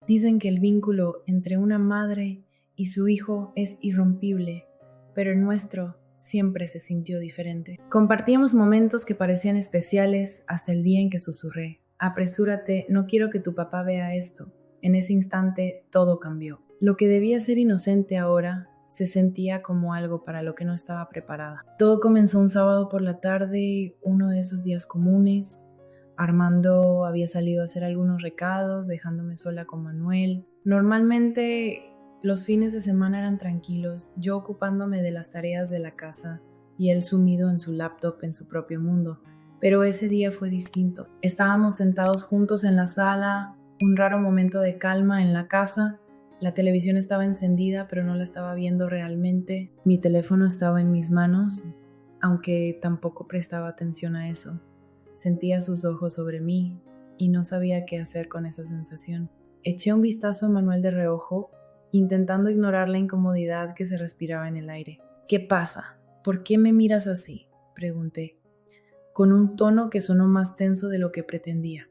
Dicen que el vínculo entre una madre y su hijo es irrompible, pero el nuestro siempre se sintió diferente. Compartíamos momentos que parecían especiales hasta el día en que susurré: apresúrate, no quiero que tu papá vea esto. En ese instante todo cambió. Lo que debía ser inocente ahora se sentía como algo para lo que no estaba preparada. Todo comenzó un sábado por la tarde, uno de esos días comunes. Armando había salido a hacer algunos recados, dejándome sola con Manuel. Normalmente los fines de semana eran tranquilos, yo ocupándome de las tareas de la casa y él sumido en su laptop en su propio mundo. Pero ese día fue distinto. Estábamos sentados juntos en la sala, un raro momento de calma en la casa. La televisión estaba encendida, pero no la estaba viendo realmente. Mi teléfono estaba en mis manos, aunque tampoco prestaba atención a eso. Sentía sus ojos sobre mí y no sabía qué hacer con esa sensación. Eché un vistazo a Manuel de reojo, intentando ignorar la incomodidad que se respiraba en el aire. ¿Qué pasa? ¿Por qué me miras así?, pregunté, con un tono que sonó más tenso de lo que pretendía.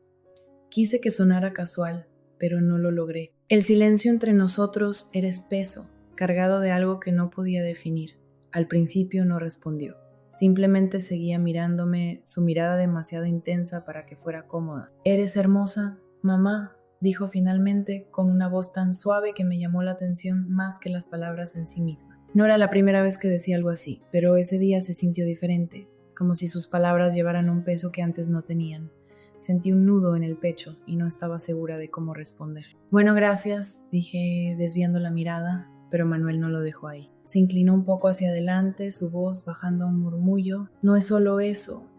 Quise que sonara casual, pero no lo logré. El silencio entre nosotros era espeso, cargado de algo que no podía definir. Al principio no respondió. Simplemente seguía mirándome, su mirada demasiado intensa para que fuera cómoda. «Eres hermosa, mamá», dijo finalmente con una voz tan suave que me llamó la atención más que las palabras en sí mismas. No era la primera vez que decía algo así, pero ese día se sintió diferente, como si sus palabras llevaran un peso que antes no tenían. Sentí un nudo en el pecho y no estaba segura de cómo responder. «Bueno, gracias», dije desviando la mirada, pero Manuel no lo dejó ahí. Se inclinó un poco hacia adelante, su voz bajando a un murmullo. «No es solo eso»,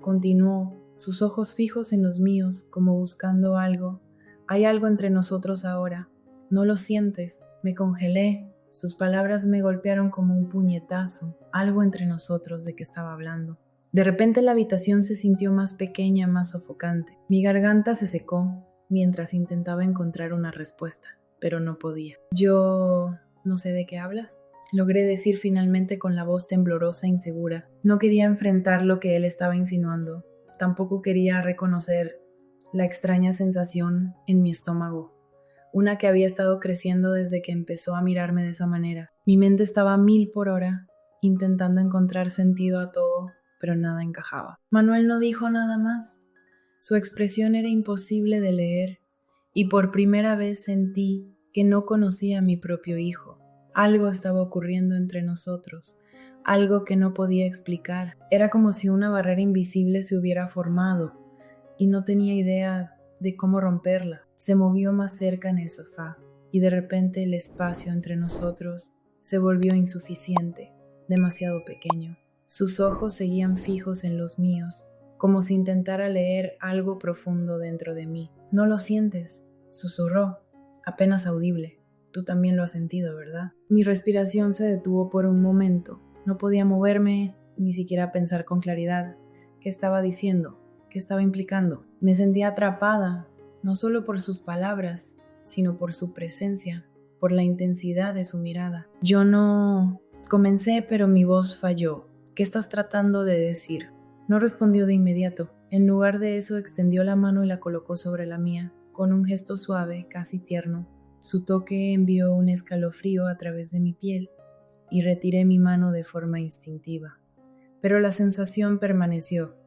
continuó, sus ojos fijos en los míos, como buscando algo. «Hay algo entre nosotros ahora. ¿No lo sientes?». Me congelé. Sus palabras me golpearon como un puñetazo. Algo entre nosotros, ¿de qué estaba hablando? De repente la habitación se sintió más pequeña, más sofocante. Mi garganta se secó mientras intentaba encontrar una respuesta, pero no podía. «Yo no sé de qué hablas», logré decir finalmente con la voz temblorosa e insegura. No quería enfrentar lo que él estaba insinuando. Tampoco quería reconocer la extraña sensación en mi estómago, una que había estado creciendo desde que empezó a mirarme de esa manera. Mi mente estaba a 1000 por hora, intentando encontrar sentido a todo, pero nada encajaba. Manuel no dijo nada más. Su expresión era imposible de leer, y por primera vez sentí que no conocía a mi propio hijo. Algo estaba ocurriendo entre nosotros, algo que no podía explicar. Era como si una barrera invisible se hubiera formado, y no tenía idea de cómo romperla. Se movió más cerca en el sofá, y de repente el espacio entre nosotros se volvió insuficiente, demasiado pequeño. Sus ojos seguían fijos en los míos, como si intentara leer algo profundo dentro de mí. «¿No lo sientes?», susurró, apenas audible. «Tú también lo has sentido, ¿verdad?». Mi respiración se detuvo por un momento. No podía moverme, ni siquiera pensar con claridad. ¿Qué estaba diciendo? ¿Qué estaba implicando? Me sentía atrapada, no solo por sus palabras, sino por su presencia, por la intensidad de su mirada. «Yo no...», comencé, pero mi voz falló. «¿Qué estás tratando de decir?». No respondió de inmediato. En lugar de eso, extendió la mano y la colocó sobre la mía, con un gesto suave, casi tierno. Su toque envió un escalofrío a través de mi piel y retiré mi mano de forma instintiva. Pero la sensación permaneció,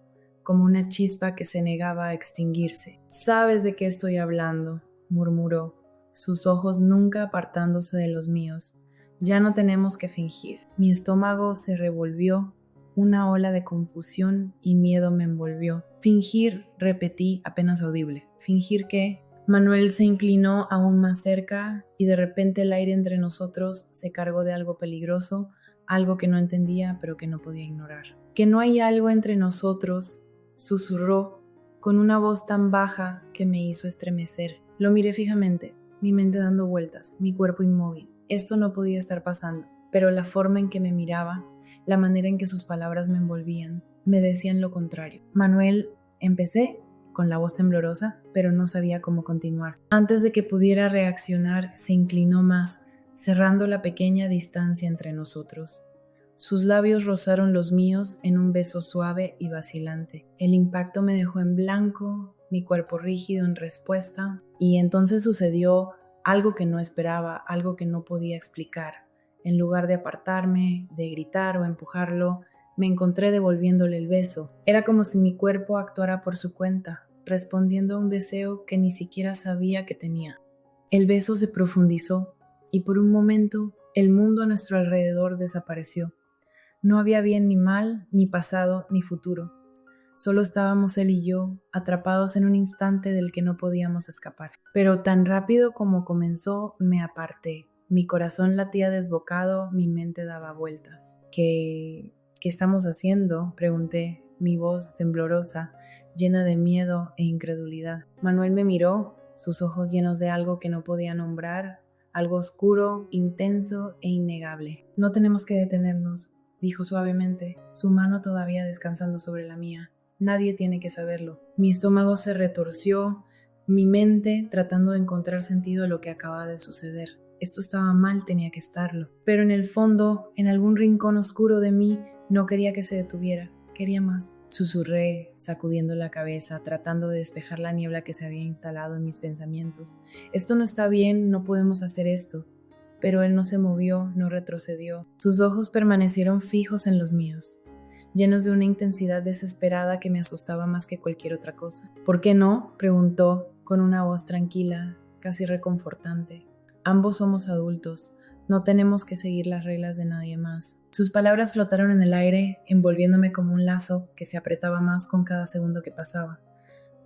como una chispa que se negaba a extinguirse. «¿Sabes de qué estoy hablando?», murmuró, sus ojos nunca apartándose de los míos. «Ya no tenemos que fingir». Mi estómago se revolvió, una ola de confusión y miedo me envolvió. «Fingir», repetí, apenas audible. «¿Fingir qué?». Manuel se inclinó aún más cerca y de repente el aire entre nosotros se cargó de algo peligroso, algo que no entendía pero que no podía ignorar. «Que no hay algo entre nosotros», susurró con una voz tan baja que me hizo estremecer. Lo miré fijamente, mi mente dando vueltas, mi cuerpo inmóvil. Esto no podía estar pasando, pero la forma en que me miraba, la manera en que sus palabras me envolvían, me decían lo contrario. «Manuel», empecé con la voz temblorosa, pero no sabía cómo continuar. Antes de que pudiera reaccionar, se inclinó más, cerrando la pequeña distancia entre nosotros. Sus labios rozaron los míos en un beso suave y vacilante. El impacto me dejó en blanco, mi cuerpo rígido en respuesta, Y entonces sucedió algo que no esperaba, algo que no podía explicar. En lugar de apartarme, de gritar o empujarlo, me encontré devolviéndole el beso. Era como si mi cuerpo actuara por su cuenta, respondiendo a un deseo que ni siquiera sabía que tenía. El beso se profundizó y por un momento el mundo a nuestro alrededor desapareció. No había bien ni mal, ni pasado, ni futuro. Solo estábamos él y yo, atrapados en un instante del que no podíamos escapar. Pero tan rápido como comenzó, me aparté. Mi corazón latía desbocado, mi mente daba vueltas. ¿Qué estamos haciendo?, pregunté, mi voz temblorosa, llena de miedo e incredulidad. Manuel me miró, sus ojos llenos de algo que no podía nombrar, algo oscuro, intenso e innegable. No tenemos que detenernos, dijo suavemente, su mano todavía descansando sobre la mía. Nadie tiene que saberlo. Mi estómago se retorció, mi mente tratando de encontrar sentido a lo que acababa de suceder. Esto estaba mal, tenía que estarlo. Pero en el fondo, en algún rincón oscuro de mí, no quería que se detuviera. Quería más. Susurré, sacudiendo la cabeza, tratando de despejar la niebla que se había instalado en mis pensamientos. Esto no está bien, no podemos hacer esto. Pero él no se movió, no retrocedió. Sus ojos permanecieron fijos en los míos, llenos de una intensidad desesperada que me asustaba más que cualquier otra cosa. ¿Por qué no?, preguntó con una voz tranquila, casi reconfortante. Ambos somos adultos, no tenemos que seguir las reglas de nadie más. Sus palabras flotaron en el aire, envolviéndome como un lazo que se apretaba más con cada segundo que pasaba.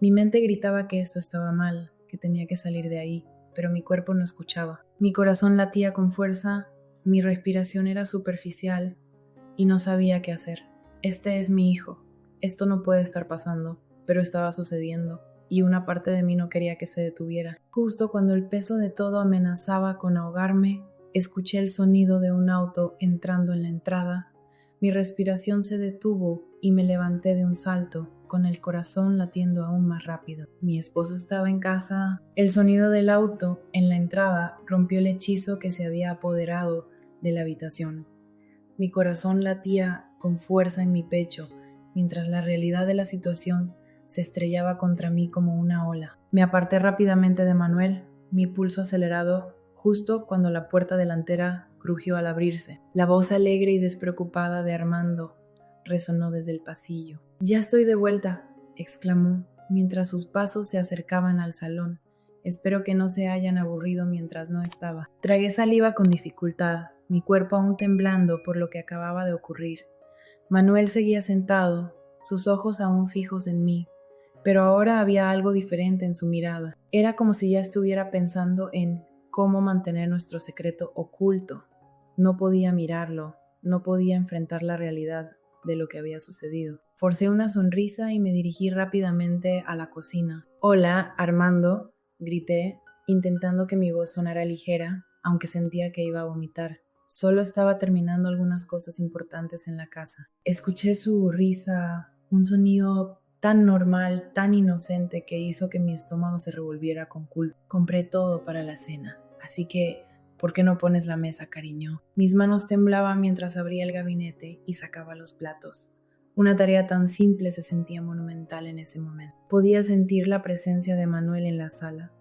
Mi mente gritaba que esto estaba mal, que tenía que salir de ahí, pero mi cuerpo no escuchaba. Mi corazón latía con fuerza, mi respiración era superficial y no sabía qué hacer. Este es mi hijo, esto no puede estar pasando, pero estaba sucediendo, y una parte de mí no quería que se detuviera. Justo cuando el peso de todo amenazaba con ahogarme, escuché el sonido de un auto entrando en la entrada. Mi respiración se detuvo y me levanté de un salto, con el corazón latiendo aún más rápido. Mi esposo estaba en casa. El sonido del auto en la entrada rompió el hechizo que se había apoderado de la habitación. Mi corazón latía con fuerza en mi pecho, mientras la realidad de la situación se estrellaba contra mí como una ola. Me aparté rápidamente de Manuel, mi pulso acelerado justo cuando la puerta delantera crujió al abrirse. La voz alegre y despreocupada de Armando resonó desde el pasillo. «Ya estoy de vuelta», exclamó, mientras sus pasos se acercaban al salón. «Espero que no se hayan aburrido mientras no estaba». Tragué saliva con dificultad, mi cuerpo aún temblando por lo que acababa de ocurrir. Manuel seguía sentado, sus ojos aún fijos en mí, pero ahora había algo diferente en su mirada. Era como si ya estuviera pensando en cómo mantener nuestro secreto oculto. No podía mirarlo, no podía enfrentar la realidad de lo que había sucedido. Forcé una sonrisa y me dirigí rápidamente a la cocina. «Hola, Armando», grité, intentando que mi voz sonara ligera, aunque sentía que iba a vomitar. Solo estaba terminando algunas cosas importantes en la casa. Escuché su risa, un sonido tan normal, tan inocente que hizo que mi estómago se revolviera con culpa. «Compré todo para la cena, así que ¿por qué no pones la mesa, cariño?». Mis manos temblaban mientras abría el gabinete y sacaba los platos. Una tarea tan simple se sentía monumental en ese momento. Podía sentir la presencia de Manuel en la sala,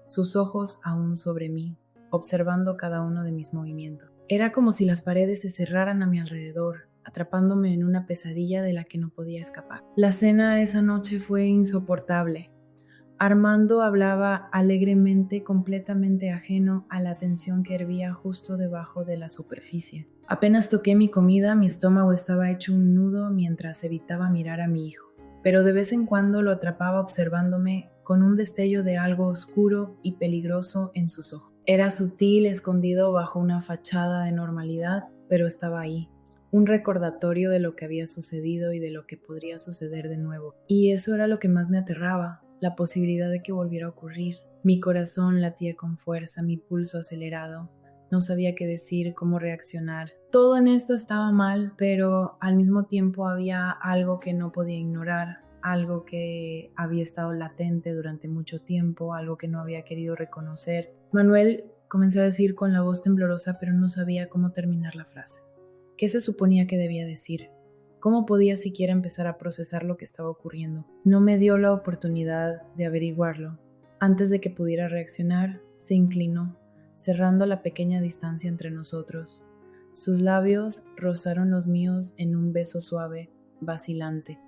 sus ojos aún sobre mí, observando cada uno de mis movimientos. Era como si las paredes se cerraran a mi alrededor, atrapándome en una pesadilla de la que no podía escapar. La cena esa noche fue insoportable. Armando hablaba alegremente, completamente ajeno a la tensión que hervía justo debajo de la superficie. Apenas toqué mi comida, mi estómago estaba hecho un nudo mientras evitaba mirar a mi hijo, pero de vez en cuando lo atrapaba observándome con un destello de algo oscuro y peligroso en sus ojos. Era sutil, escondido bajo una fachada de normalidad, pero estaba ahí. Un recordatorio de lo que había sucedido y de lo que podría suceder de nuevo. Y eso era lo que más me aterraba, la posibilidad de que volviera a ocurrir. Mi corazón latía con fuerza, mi pulso acelerado. No sabía qué decir, cómo reaccionar. Todo en esto estaba mal, pero al mismo tiempo había algo que no podía ignorar, algo que había estado latente durante mucho tiempo, algo que no había querido reconocer. «Manuel», comencé a decir con la voz temblorosa, pero no sabía cómo terminar la frase. ¿Qué se suponía que debía decir? ¿Cómo podía siquiera empezar a procesar lo que estaba ocurriendo? No me dio la oportunidad de averiguarlo. Antes de que pudiera reaccionar, se inclinó, cerrando la pequeña distancia entre nosotros. Sus labios rozaron los míos en un beso suave, vacilante.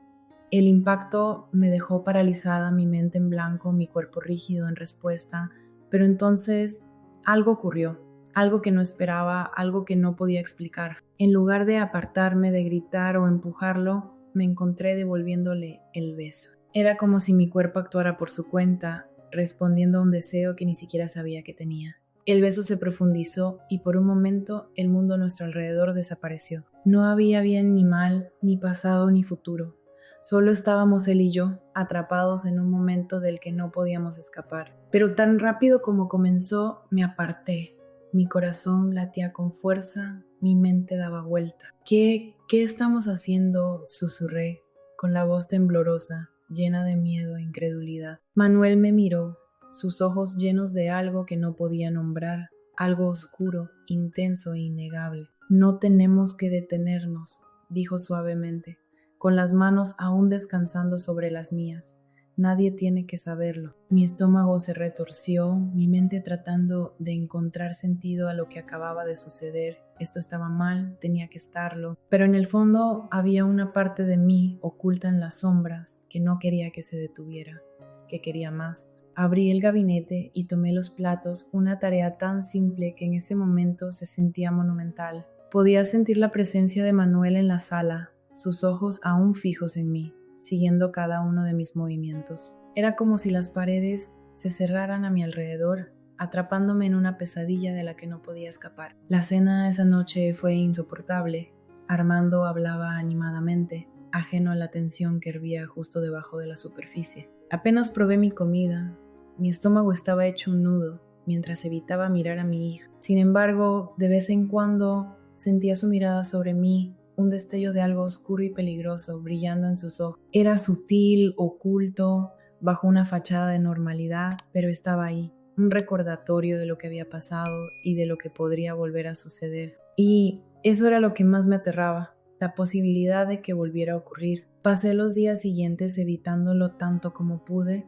El impacto me dejó paralizada, mi mente en blanco, mi cuerpo rígido en respuesta, pero entonces algo ocurrió, algo que no esperaba, algo que no podía explicar. En lugar de apartarme, de gritar o empujarlo, me encontré devolviéndole el beso. Era como si mi cuerpo actuara por su cuenta, respondiendo a un deseo que ni siquiera sabía que tenía. El beso se profundizó y por un momento el mundo a nuestro alrededor desapareció. No había bien ni mal, ni pasado ni futuro. Solo estábamos él y yo, atrapados en un momento del que no podíamos escapar. Pero tan rápido como comenzó, me aparté. Mi corazón latía con fuerza, mi mente daba vuelta. ¿Qué estamos haciendo?, susurré, con la voz temblorosa, llena de miedo e incredulidad. Manuel me miró, sus ojos llenos de algo que no podía nombrar, algo oscuro, intenso e innegable. No tenemos que detenernos, dijo suavemente, con las manos aún descansando sobre las mías. Nadie tiene que saberlo. Mi estómago se retorció, mi mente tratando de encontrar sentido a lo que acababa de suceder. Esto estaba mal, tenía que estarlo, pero en el fondo había una parte de mí oculta en las sombras que no quería que se detuviera, que quería más. Abrí el gabinete y tomé los platos, una tarea tan simple que en ese momento se sentía monumental. Podía sentir la presencia de Manuel en la sala, sus ojos aún fijos en mí, siguiendo cada uno de mis movimientos. Era como si las paredes se cerraran a mi alrededor, atrapándome en una pesadilla de la que no podía escapar. La cena esa noche fue insoportable. Armando hablaba animadamente, ajeno a la tensión que hervía justo debajo de la superficie. Apenas probé mi comida, mi estómago estaba hecho un nudo, mientras evitaba mirar a mi hija. Sin embargo, de vez en cuando sentía su mirada sobre mí, un destello de algo oscuro y peligroso brillando en sus ojos. Era sutil, oculto, bajo una fachada de normalidad, pero estaba ahí, un recordatorio de lo que había pasado y de lo que podría volver a suceder. Y eso era lo que más me aterraba, la posibilidad de que volviera a ocurrir. Pasé los días siguientes evitándolo tanto como pude,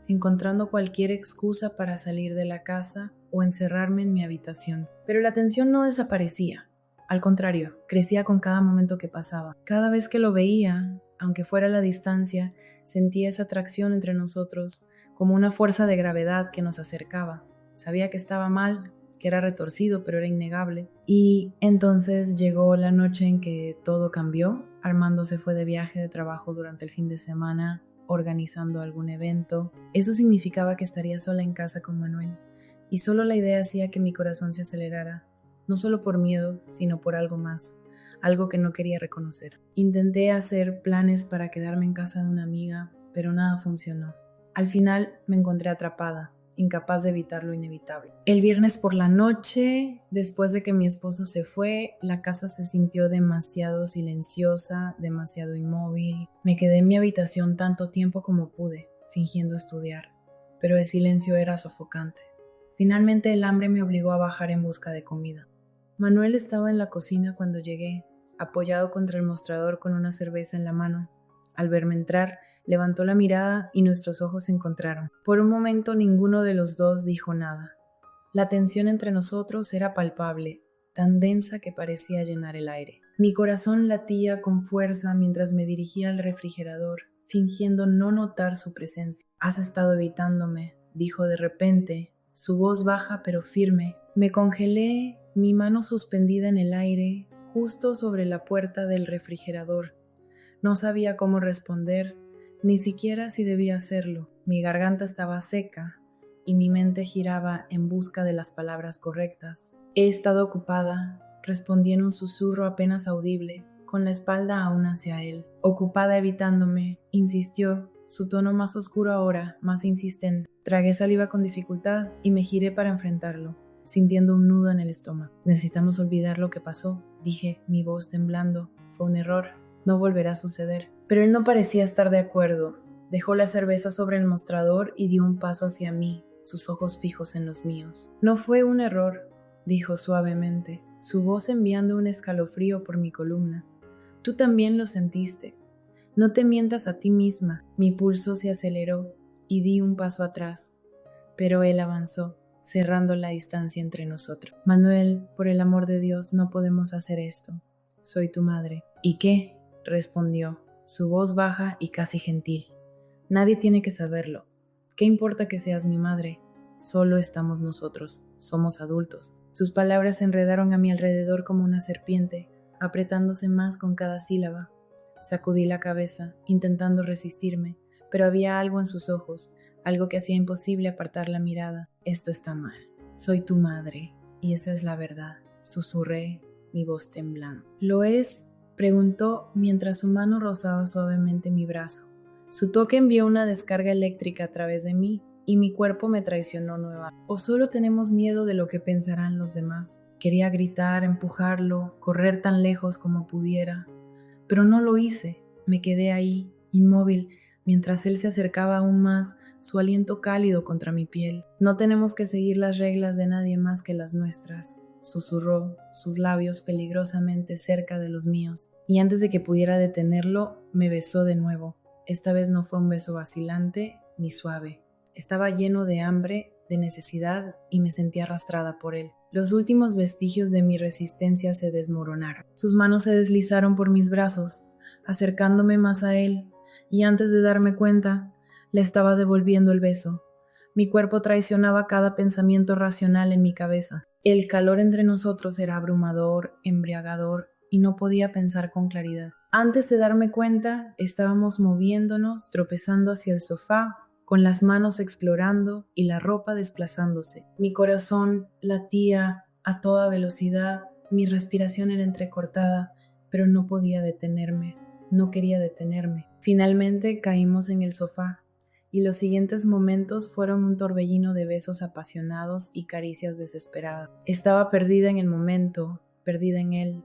encontrando cualquier excusa para salir de la casa o encerrarme en mi habitación. Pero la tensión no desaparecía. Al contrario, crecía con cada momento que pasaba. Cada vez que lo veía, aunque fuera a la distancia, sentía esa atracción entre nosotros, como una fuerza de gravedad que nos acercaba. Sabía que estaba mal, que era retorcido, pero era innegable. Y entonces llegó la noche en que todo cambió. Armando se fue de viaje de trabajo durante el fin de semana, organizando algún evento. Eso significaba que estaría sola en casa con Manuel. Y solo la idea hacía que mi corazón se acelerara. No solo por miedo, sino por algo más, algo que no quería reconocer. Intenté hacer planes para quedarme en casa de una amiga, pero nada funcionó. Al final me encontré atrapada, incapaz de evitar lo inevitable. El viernes por la noche, después de que mi esposo se fue, la casa se sintió demasiado silenciosa, demasiado inmóvil. Me quedé en mi habitación tanto tiempo como pude, fingiendo estudiar, pero el silencio era sofocante. Finalmente el hambre me obligó a bajar en busca de comida. Manuel estaba en la cocina cuando llegué, apoyado contra el mostrador con una cerveza en la mano. Al verme entrar, levantó la mirada y nuestros ojos se encontraron. Por un momento ninguno de los dos dijo nada. La tensión entre nosotros era palpable, tan densa que parecía llenar el aire. Mi corazón latía con fuerza mientras me dirigía al refrigerador, fingiendo no notar su presencia. «Has estado evitándome», dijo de repente, su voz baja pero firme. Me congelé, mi mano suspendida en el aire, justo sobre la puerta del refrigerador. No sabía cómo responder, ni siquiera si debía hacerlo. Mi garganta estaba seca y mi mente giraba en busca de las palabras correctas. «He estado ocupada», respondí en un susurro apenas audible, con la espalda aún hacia él. «Ocupada evitándome», insistió, su tono más oscuro ahora, más insistente. Tragué saliva con dificultad y me giré para enfrentarlo, sintiendo un nudo en el estómago. «Necesitamos olvidar lo que pasó», dije, mi voz temblando. «Fue un error, no volverá a suceder». Pero él no parecía estar de acuerdo. Dejó la cerveza sobre el mostrador y dio un paso hacia mí, sus ojos fijos en los míos. «No fue un error», dijo suavemente, su voz enviando un escalofrío por mi columna. «Tú también lo sentiste. No te mientas a ti misma». Mi pulso se aceleró y di un paso atrás. pero él avanzó, cerrando la distancia entre nosotros. Manuel, por el amor de Dios, no podemos hacer esto. Soy tu madre. ¿Y qué? Respondió, su voz baja y casi gentil. Nadie tiene que saberlo. ¿Qué importa que seas mi madre? Solo estamos nosotros. Somos adultos. Sus palabras se enredaron a mi alrededor como una serpiente, apretándose más con cada sílaba. Sacudí la cabeza, intentando resistirme, pero había algo en sus ojos, algo que hacía imposible apartar la mirada. Esto está mal. Soy tu madre, y esa es la verdad, susurré, mi voz temblando. ¿Lo es? Preguntó mientras su mano rozaba suavemente mi brazo. Su toque envió una descarga eléctrica a través de mí, y mi cuerpo me traicionó nuevamente. ¿O solo tenemos miedo de lo que pensarán los demás? Quería gritar, empujarlo, correr tan lejos como pudiera, pero no lo hice. Me quedé ahí, inmóvil, mientras él se acercaba aún más, su aliento cálido contra mi piel. No tenemos que seguir las reglas de nadie más que las nuestras, susurró, sus labios peligrosamente cerca de los míos, y antes de que pudiera detenerlo, me besó de nuevo. Esta vez no fue un beso vacilante ni suave. Estaba lleno de hambre, de necesidad, y me sentí arrastrada por él. Los últimos vestigios de mi resistencia se desmoronaron. Sus manos se deslizaron por mis brazos, acercándome más a él, y antes de darme cuenta, le estaba devolviendo el beso. Mi cuerpo traicionaba cada pensamiento racional en mi cabeza. El calor entre nosotros era abrumador, embriagador, y no podía pensar con claridad. Antes de darme cuenta, estábamos moviéndonos, tropezando hacia el sofá, con las manos explorando y la ropa desplazándose. Mi corazón latía a toda velocidad, mi respiración era entrecortada, pero no podía detenerme, no quería detenerme. Finalmente caímos en el sofá, y los siguientes momentos fueron un torbellino de besos apasionados y caricias desesperadas. Estaba perdida en el momento, perdida en él,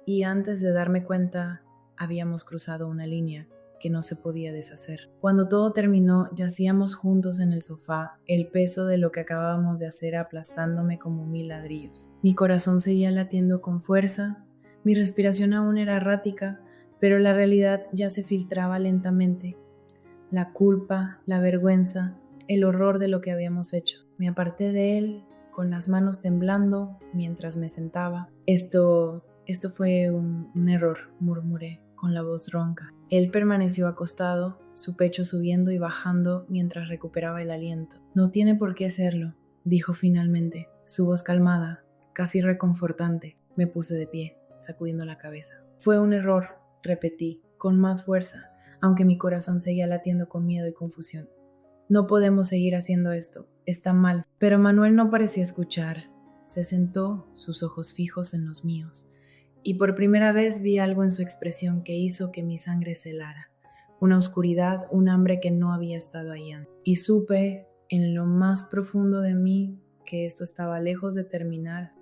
y antes de darme cuenta, habíamos cruzado una línea que no se podía deshacer. Cuando todo terminó, yacíamos juntos en el sofá, el peso de lo que acabábamos de hacer aplastándome como 1000 ladrillos. Mi corazón seguía latiendo con fuerza, mi respiración aún era errática, pero la realidad ya se filtraba lentamente. La culpa, la vergüenza, el horror de lo que habíamos hecho. Me aparté de él, con las manos temblando, mientras me sentaba. Esto fue un error, murmuré, con la voz ronca. Él permaneció acostado, su pecho subiendo y bajando mientras recuperaba el aliento. No tiene por qué serlo, dijo finalmente, su voz calmada, casi reconfortante. Me puse de pie, sacudiendo la cabeza. Fue un error, repetí, con más fuerza, aunque mi corazón seguía latiendo con miedo y confusión. No podemos seguir haciendo esto, está mal. Pero Manuel no parecía escuchar. Se sentó, sus ojos fijos en los míos, y por primera vez vi algo en su expresión que hizo que mi sangre se helara. Una oscuridad, un hambre que no había estado ahí antes. Y supe, en lo más profundo de mí, que esto estaba lejos de terminar.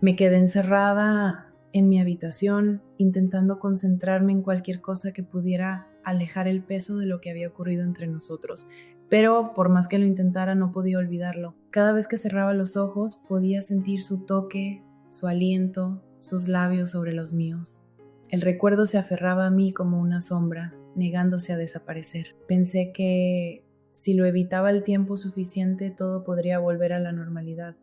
Me quedé encerrada en mi habitación, intentando concentrarme en cualquier cosa que pudiera alejar el peso de lo que había ocurrido entre nosotros. Pero por más que lo intentara, no podía olvidarlo. Cada vez que cerraba los ojos, podía sentir su toque, su aliento, sus labios sobre los míos. El recuerdo se aferraba a mí como una sombra, negándose a desaparecer. Pensé que si lo evitaba el tiempo suficiente, todo podría volver a la normalidad.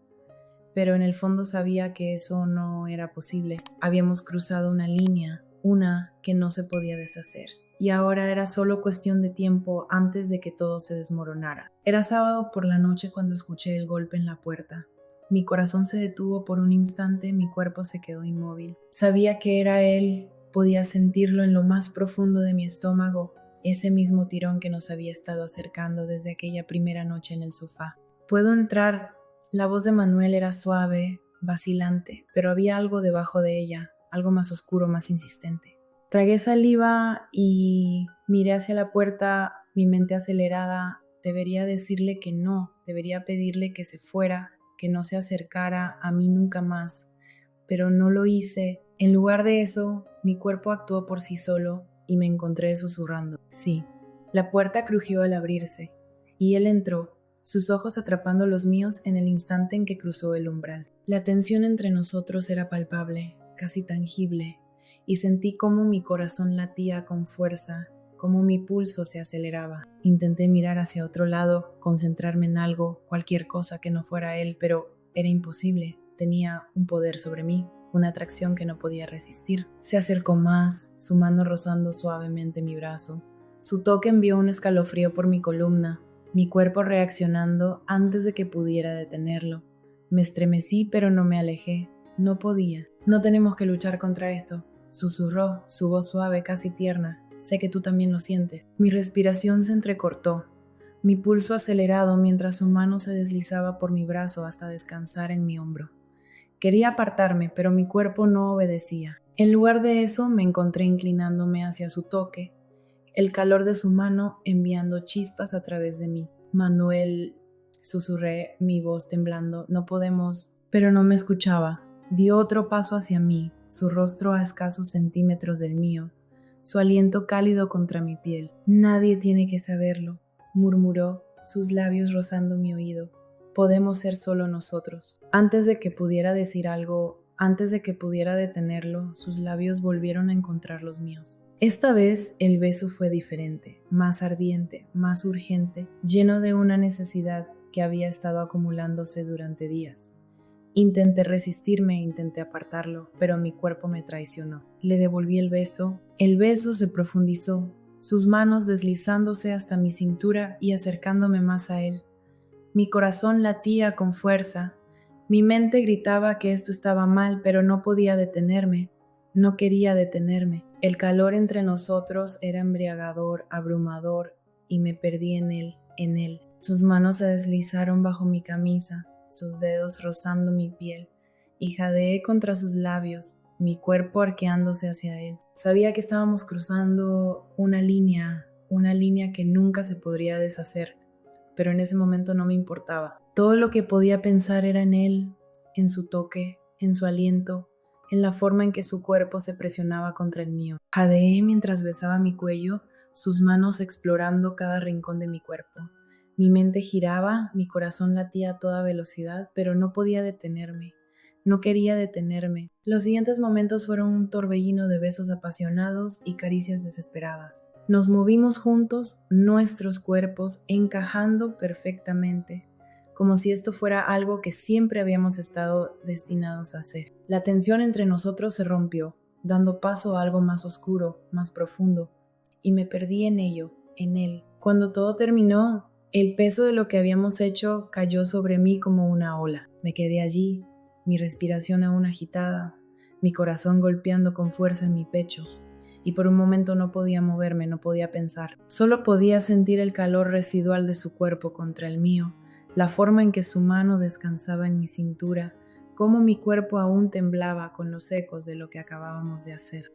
Pero en el fondo sabía que eso no era posible. Habíamos cruzado una línea, una que no se podía deshacer. Y ahora era solo cuestión de tiempo antes de que todo se desmoronara. Era sábado por la noche cuando escuché el golpe en la puerta. Mi corazón se detuvo por un instante, mi cuerpo se quedó inmóvil. Sabía que era él, podía sentirlo en lo más profundo de mi estómago, ese mismo tirón que nos había estado acercando desde aquella primera noche en el sofá. ¿Puedo entrar? La voz de Manuel era suave, vacilante, pero había algo debajo de ella, algo más oscuro, más insistente. Tragué saliva y miré hacia la puerta, mi mente acelerada. Debería decirle que no, debería pedirle que se fuera, que no se acercara a mí nunca más, pero no lo hice. En lugar de eso, mi cuerpo actuó por sí solo y me encontré susurrando. Sí. La puerta crujió al abrirse y él entró, sus ojos atrapando los míos en el instante en que cruzó el umbral. La tensión entre nosotros era palpable, casi tangible, y sentí cómo mi corazón latía con fuerza, cómo mi pulso se aceleraba. Intenté mirar hacia otro lado, concentrarme en algo, cualquier cosa que no fuera él, pero era imposible. Tenía un poder sobre mí, una atracción que no podía resistir. Se acercó más, su mano rozando suavemente mi brazo. Su toque envió un escalofrío por mi columna, mi cuerpo reaccionando antes de que pudiera detenerlo. Me estremecí, pero no me alejé. No podía. No tenemos que luchar contra esto, susurró, su voz suave, casi tierna. Sé que tú también lo sientes. Mi respiración se entrecortó, mi pulso acelerado mientras su mano se deslizaba por mi brazo hasta descansar en mi hombro. Quería apartarme, pero mi cuerpo no obedecía. En lugar de eso, me encontré inclinándome hacia su toque, el calor de su mano enviando chispas a través de mí. Manuel, susurré, mi voz temblando, no podemos... Pero no me escuchaba. Dio otro paso hacia mí, su rostro a escasos centímetros del mío, su aliento cálido contra mi piel. Nadie tiene que saberlo, murmuró, sus labios rozando mi oído. Podemos ser solo nosotros. Antes de que pudiera decir algo, antes de que pudiera detenerlo, sus labios volvieron a encontrar los míos. Esta vez el beso fue diferente, más ardiente, más urgente, lleno de una necesidad que había estado acumulándose durante días. Intenté resistirme, intenté apartarlo, pero mi cuerpo me traicionó. Le devolví el beso se profundizó, sus manos deslizándose hasta mi cintura y acercándome más a él. Mi corazón latía con fuerza, mi mente gritaba que esto estaba mal, pero no podía detenerme, no quería detenerme. El calor entre nosotros era embriagador, abrumador, y me perdí en él. Sus manos se deslizaron bajo mi camisa, sus dedos rozando mi piel, y jadeé contra sus labios, mi cuerpo arqueándose hacia él. Sabía que estábamos cruzando una línea que nunca se podría deshacer, pero en ese momento no me importaba. Todo lo que podía pensar era en él, en su toque, en su aliento, en la forma en que su cuerpo se presionaba contra el mío. Jadeé mientras besaba mi cuello, sus manos explorando cada rincón de mi cuerpo. Mi mente giraba, mi corazón latía a toda velocidad, pero no podía detenerme. No quería detenerme. Los siguientes momentos fueron un torbellino de besos apasionados y caricias desesperadas. Nos movimos juntos, nuestros cuerpos encajando perfectamente, como si esto fuera algo que siempre habíamos estado destinados a hacer. La tensión entre nosotros se rompió, dando paso a algo más oscuro, más profundo, y me perdí en ello, en él. Cuando todo terminó, el peso de lo que habíamos hecho cayó sobre mí como una ola. Me quedé allí, mi respiración aún agitada, mi corazón golpeando con fuerza en mi pecho, y por un momento no podía moverme, no podía pensar. Solo podía sentir el calor residual de su cuerpo contra el mío, la forma en que su mano descansaba en mi cintura, cómo mi cuerpo aún temblaba con los ecos de lo que acabábamos de hacer.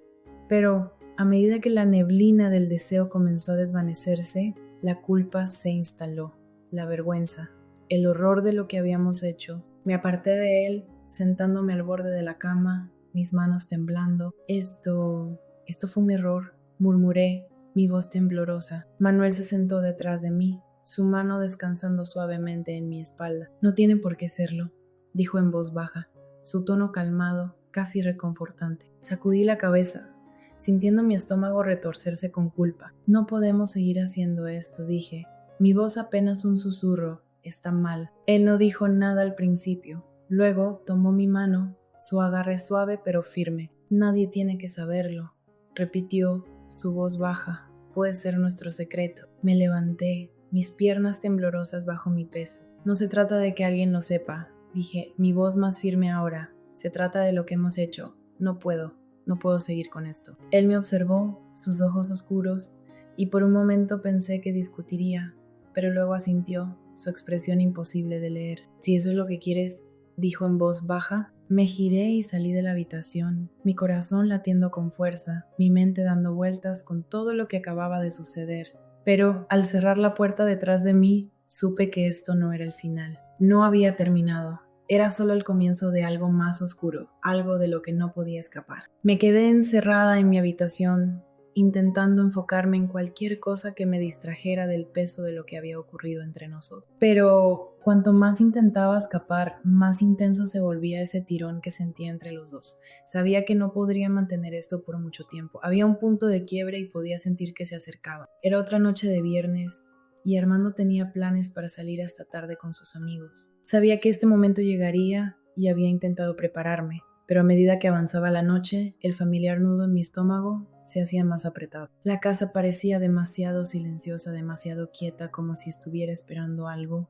Pero, a medida que la neblina del deseo comenzó a desvanecerse, la culpa se instaló, la vergüenza, el horror de lo que habíamos hecho. Me aparté de él, sentándome al borde de la cama, mis manos temblando. Esto fue un error, murmuré, mi voz temblorosa. Manuel se sentó detrás de mí, su mano descansando suavemente en mi espalda. No tiene por qué serlo, dijo en voz baja, su tono calmado, casi reconfortante. Sacudí la cabeza, sintiendo mi estómago retorcerse con culpa. No podemos seguir haciendo esto, dije. Mi voz apenas un susurro, está mal. Él no dijo nada al principio. Luego tomó mi mano, su agarre suave pero firme. Nadie tiene que saberlo, repitió, su voz baja. Puede ser nuestro secreto. Me levanté, mis piernas temblorosas bajo mi peso. No se trata de que alguien lo sepa, dije, mi voz más firme ahora. Se trata de lo que hemos hecho. No puedo seguir con esto. Él me observó, sus ojos oscuros, y por un momento pensé que discutiría, pero luego asintió, su expresión imposible de leer. Si eso es lo que quieres, dijo en voz baja. Me giré y salí de la habitación, mi corazón latiendo con fuerza, mi mente dando vueltas con todo lo que acababa de suceder. Pero al cerrar la puerta detrás de mí, supe que esto no era el final. No había terminado. Era solo el comienzo de algo más oscuro, algo de lo que no podía escapar. Me quedé encerrada en mi habitación, intentando enfocarme en cualquier cosa que me distrajera del peso de lo que había ocurrido entre nosotros. Pero cuanto más intentaba escapar, más intenso se volvía ese tirón que sentía entre los dos. Sabía que no podría mantener esto por mucho tiempo. Había un punto de quiebre y podía sentir que se acercaba. Era otra noche de viernes y Armando tenía planes para salir hasta tarde con sus amigos. Sabía que este momento llegaría y había intentado prepararme. Pero a medida que avanzaba la noche, el familiar nudo en mi estómago se hacía más apretado. La casa parecía demasiado silenciosa, demasiado quieta, como si estuviera esperando algo.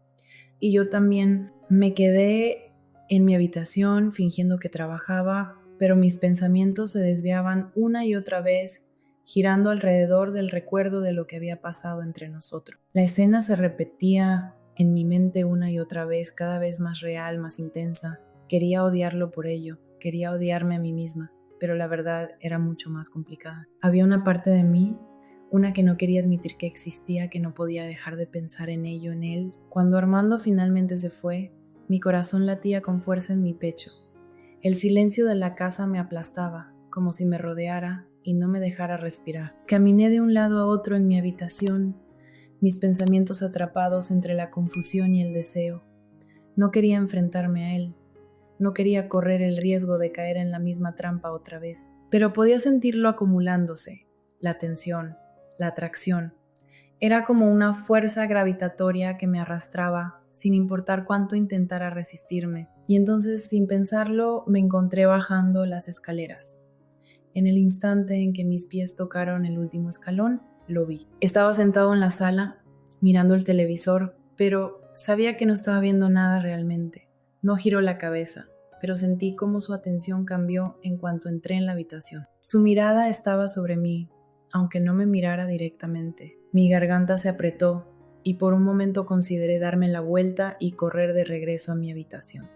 Y yo también me quedé en mi habitación fingiendo que trabajaba, pero mis pensamientos se desviaban una y otra vez, girando alrededor del recuerdo de lo que había pasado entre nosotros. La escena se repetía en mi mente una y otra vez, cada vez más real, más intensa. Quería odiarlo por ello. Quería odiarme a mí misma, pero la verdad era mucho más complicada. Había una parte de mí, una que no quería admitir que existía, que no podía dejar de pensar en ello, en él. Cuando Armando finalmente se fue, mi corazón latía con fuerza en mi pecho. El silencio de la casa me aplastaba, como si me rodeara y no me dejara respirar. Caminé de un lado a otro en mi habitación, mis pensamientos atrapados entre la confusión y el deseo. No quería enfrentarme a él. No quería correr el riesgo de caer en la misma trampa otra vez, pero podía sentirlo acumulándose, la tensión, la atracción. Era como una fuerza gravitatoria que me arrastraba, sin importar cuánto intentara resistirme. Y entonces, sin pensarlo, me encontré bajando las escaleras. En el instante en que mis pies tocaron el último escalón, lo vi. Estaba sentado en la sala, mirando el televisor, pero sabía que no estaba viendo nada realmente. No giró la cabeza, pero sentí cómo su atención cambió en cuanto entré en la habitación. Su mirada estaba sobre mí, aunque no me mirara directamente. Mi garganta se apretó y por un momento consideré darme la vuelta y correr de regreso a mi habitación.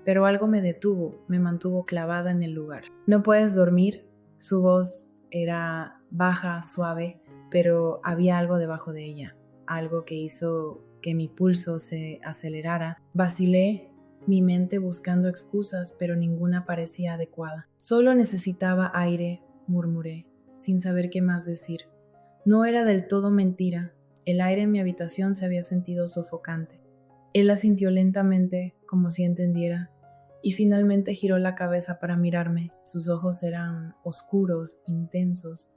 Pero algo me detuvo, me mantuvo clavada en el lugar. ¿No puedes dormir? Su voz era baja, suave, pero había algo debajo de ella, algo que hizo que mi pulso se acelerara. Vacilé, mi mente buscando excusas, pero ninguna parecía adecuada. Solo necesitaba aire, murmuré, sin saber qué más decir. No era del todo mentira. El aire en mi habitación se había sentido sofocante. Él asintió lentamente, como si entendiera, y finalmente giró la cabeza para mirarme. Sus ojos eran oscuros, intensos,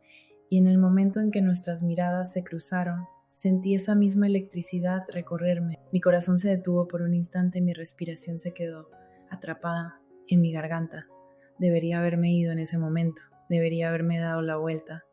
y en el momento en que nuestras miradas se cruzaron, sentí esa misma electricidad recorrerme. Mi corazón se detuvo por un instante y mi respiración se quedó atrapada en mi garganta. Debería haberme ido en ese momento. Debería haberme dado la vuelta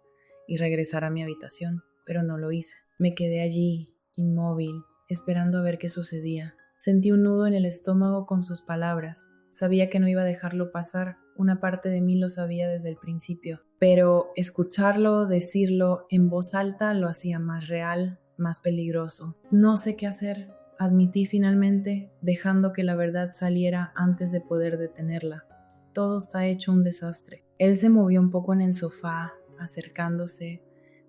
y regresar a mi habitación, pero no lo hice. Me quedé allí, inmóvil, esperando a ver qué sucedía. Sentí un nudo en el estómago con sus palabras. Sabía que no iba a dejarlo pasar. Una parte de mí lo sabía desde el principio, pero escucharlo, decirlo en voz alta lo hacía más real, más peligroso. No sé qué hacer, admití finalmente, dejando que la verdad saliera antes de poder detenerla. Todo está hecho un desastre. Él se movió un poco en el sofá, acercándose,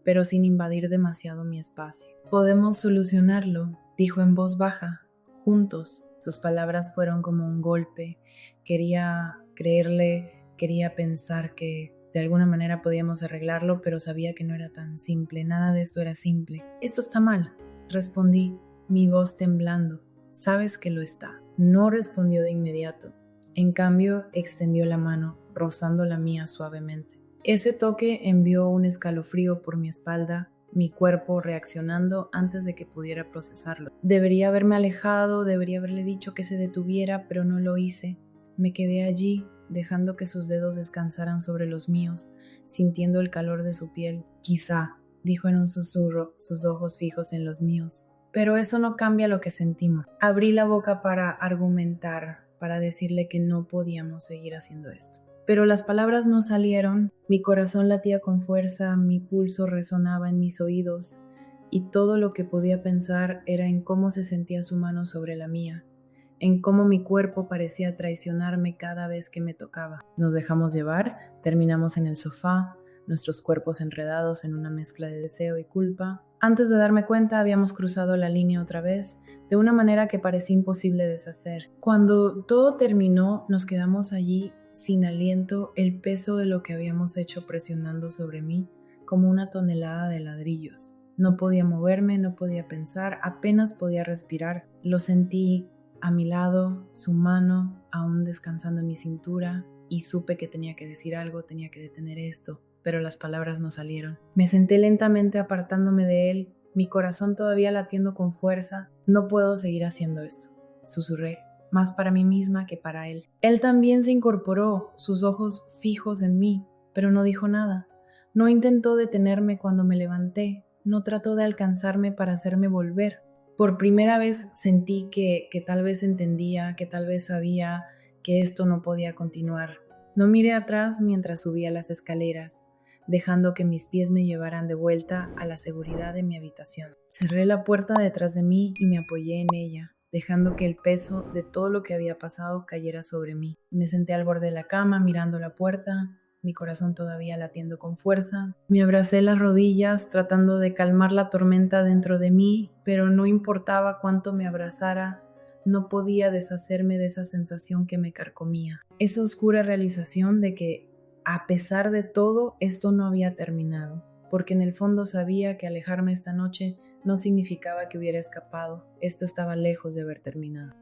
pero sin invadir demasiado mi espacio. Podemos solucionarlo, dijo en voz baja, juntos. Sus palabras fueron como un golpe. Quería creerle, quería pensar que de alguna manera podíamos arreglarlo, pero sabía que no era tan simple. Nada de esto era simple. Esto está mal, respondí, mi voz temblando. Sabes que lo está. No respondió de inmediato. En cambio, extendió la mano, rozando la mía suavemente. Ese toque envió un escalofrío por mi espalda, mi cuerpo reaccionando antes de que pudiera procesarlo. Debería haberme alejado, debería haberle dicho que se detuviera, pero no lo hice. Me quedé allí, dejando que sus dedos descansaran sobre los míos, sintiendo el calor de su piel. Quizá, dijo en un susurro, sus ojos fijos en los míos. Pero eso no cambia lo que sentimos. Abrí la boca para argumentar, para decirle que no podíamos seguir haciendo esto. Pero las palabras no salieron, mi corazón latía con fuerza, mi pulso resonaba en mis oídos, y todo lo que podía pensar era en cómo se sentía su mano sobre la mía, en cómo mi cuerpo parecía traicionarme cada vez que me tocaba. Nos dejamos llevar, terminamos en el sofá, nuestros cuerpos enredados en una mezcla de deseo y culpa. Antes de darme cuenta, habíamos cruzado la línea otra vez, de una manera que parecía imposible deshacer. Cuando todo terminó, nos quedamos allí sin aliento, el peso de lo que habíamos hecho presionando sobre mí, como una tonelada de ladrillos. No podía moverme, no podía pensar, apenas podía respirar. Lo sentí a mi lado, su mano aún descansando en mi cintura, y supe que tenía que decir algo, tenía que detener esto, pero las palabras no salieron. Me senté lentamente apartándome de él, mi corazón todavía latiendo con fuerza. No puedo seguir haciendo esto, susurré, más para mí misma que para él. Él también se incorporó, sus ojos fijos en mí, pero no dijo nada. No intentó detenerme cuando me levanté, no trató de alcanzarme para hacerme volver. Por primera vez sentí que tal vez entendía, que tal vez sabía que esto no podía continuar. No miré atrás mientras subía las escaleras, dejando que mis pies me llevaran de vuelta a la seguridad de mi habitación. Cerré la puerta detrás de mí y me apoyé en ella, dejando que el peso de todo lo que había pasado cayera sobre mí. Me senté al borde de la cama mirando la puerta, mi corazón todavía latiendo con fuerza. Me abracé las rodillas tratando de calmar la tormenta dentro de mí, pero no importaba cuánto me abrazara, no podía deshacerme de esa sensación que me carcomía. Esa oscura realización de que, a pesar de todo, esto no había terminado, porque en el fondo sabía que alejarme esta noche no significaba que hubiera escapado. Esto estaba lejos de haber terminado.